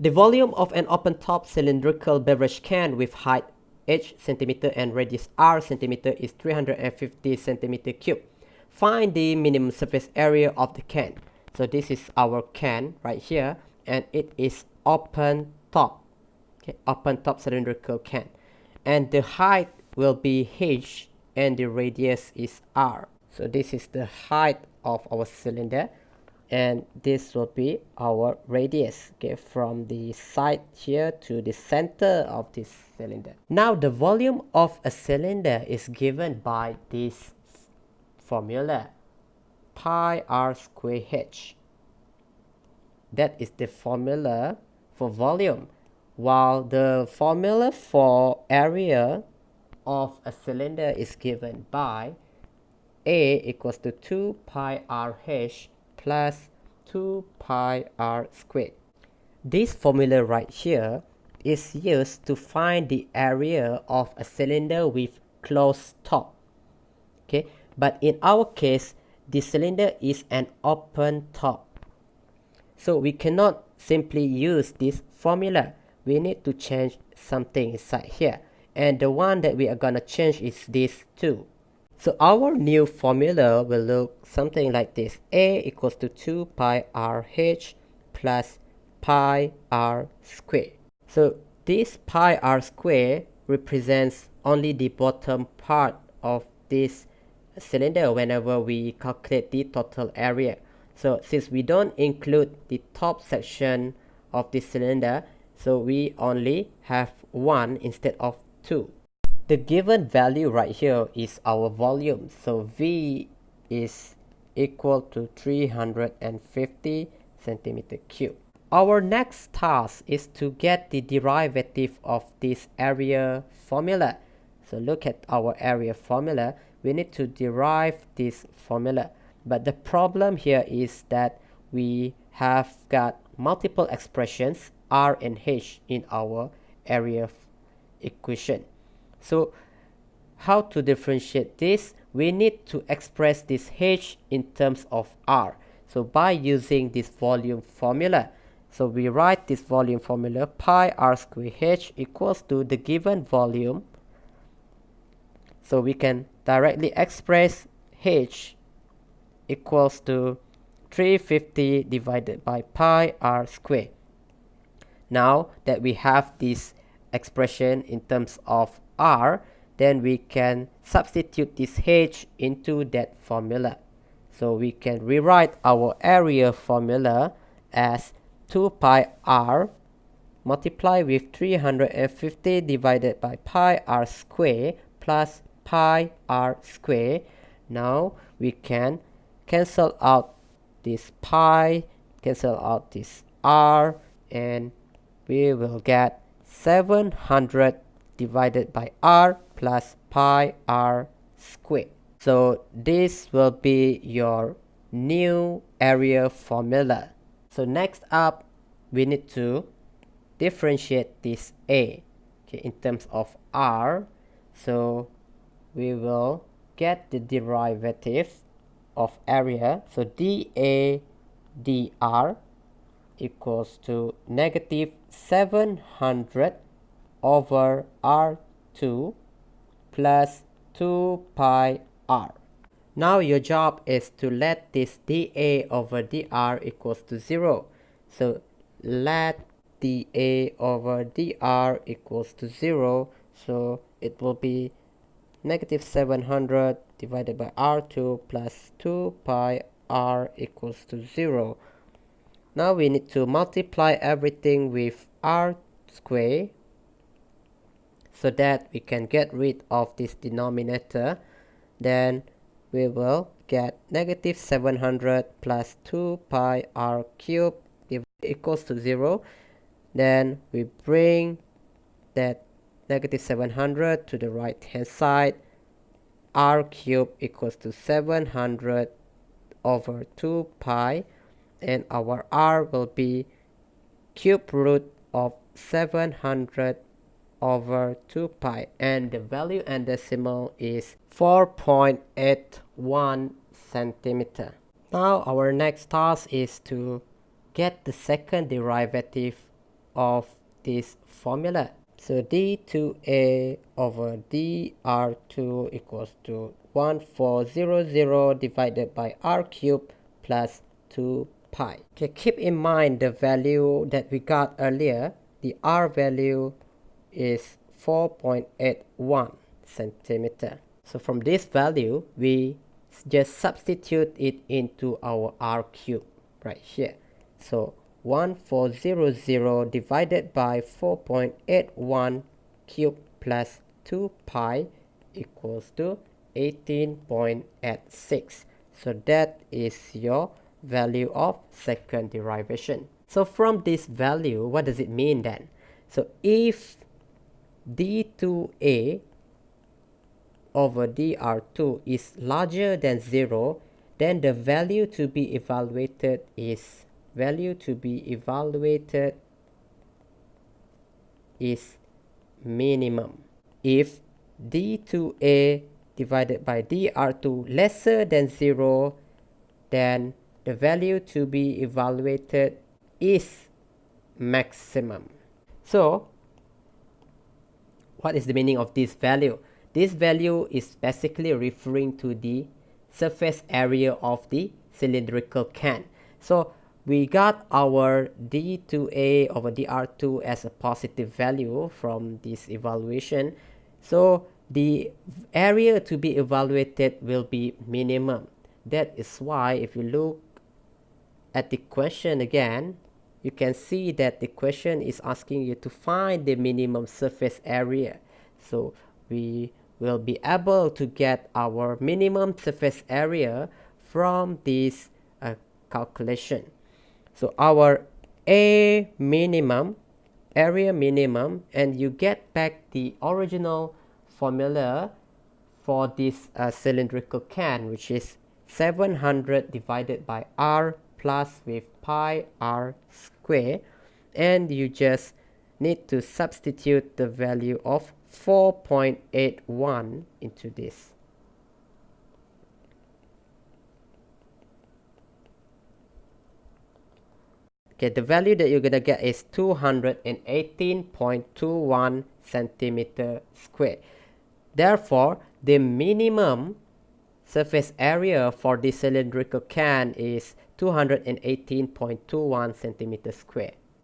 The volume of an open-top cylindrical beverage can with height h centimeter and radius r centimeter is 350 centimeter cube. Find the minimum surface area of the can. So this is our can right here, and it is open top, okay, open top cylindrical can, and the height will be h and the radius is r. So this is the height of our cylinder, and this will be our radius, okay, from the side here to the center of this cylinder. Now the volume of a cylinder is given by this formula, pi r square h. That is the formula for volume, while the formula for area of a cylinder is given by A equals to 2 pi r h plus 2 pi r squared. This formula right here is used to find the area of a cylinder with closed top. Okay, but in our case, the cylinder is an open top. So we cannot simply use this formula. We need to change something inside here. And the one that we are going to change is this 2. So our new formula will look something like this. A equals to 2 pi r h plus pi r squared. So this pi r squared represents only the bottom part of this cylinder whenever we calculate the total area. So since we don't include the top section of the cylinder, so we only have 1 instead of 2. The given value right here is our volume. So V is equal to 350 centimeter cube. Our next task is to get the derivative of this area formula. So look at our area formula. We need to derive this formula. But the problem here is that we have got multiple expressions r and h in our area equation. So how to differentiate this? We need to express this h in terms of r. So by using this volume formula, so we write this volume formula, pi r square h equals to the given volume. So we can directly express h equals to 350 divided by pi r squared. Now that we have this expression in terms of r, then we can substitute this h into that formula. So we can rewrite our area formula as 2 pi r multiplied with 350 divided by pi r squared plus pi r squared. Now we can cancel out this pi, cancel out this r, and we will get 700 divided by r plus pi r squared. So this will be your new area formula. So next up, we need to differentiate this a, okay, in terms of r. So we will get the derivative of area. So dA dr equals to negative 700 over r2 plus 2 pi r. Now your job is to let this dA over dr equals to 0. So let dA over dr equals to 0. So it will be negative 700 divided by r2 plus 2 pi r equals to 0. Now we need to multiply everything with r squared so that we can get rid of this denominator. Then we will get negative 700 plus 2 pi r cubed equals to 0. Then we bring that negative 700 to the right hand side. R cubed equals to 700 over 2 pi, and our r will be cube root of 700 over 2 pi, and the value and decimal is 4.81 centimeter. Now our next task is to get the second derivative of this formula. So d2a over dr2 equals to 1400 divided by r cubed plus 2 pi. Okay, keep in mind the value that we got earlier. The r value is 4.81 centimeter. So from this value, we just substitute it into our r cube right here. So 1400 divided by 4.81 cube plus 2 pi equals to 18.86. So that is your value of second derivation. So from this value, what does it mean then? So if d2a over dr2 is larger than 0, then the value to be evaluated is minimum. If d2a divided by dr2 lesser than 0, then the value to be evaluated is maximum. So what is the meaning of this value? This value is basically referring to the surface area of the cylindrical can. So we got our d2a over dr2 as a positive value from this evaluation. So the area to be evaluated will be minimum. That is why if you look at the question again, you can see that the question is asking you to find the minimum surface area. So we will be able to get our minimum surface area from this calculation. So our area minimum, and you get back the original formula for this cylindrical can, which is 700 divided by r plus with pi r square, and you just need to substitute the value of 4.81 into this. Okay, the value that you're gonna get is 218.21 centimeter square. Therefore, the minimum surface area for this cylindrical can is 218.21 centimeter square.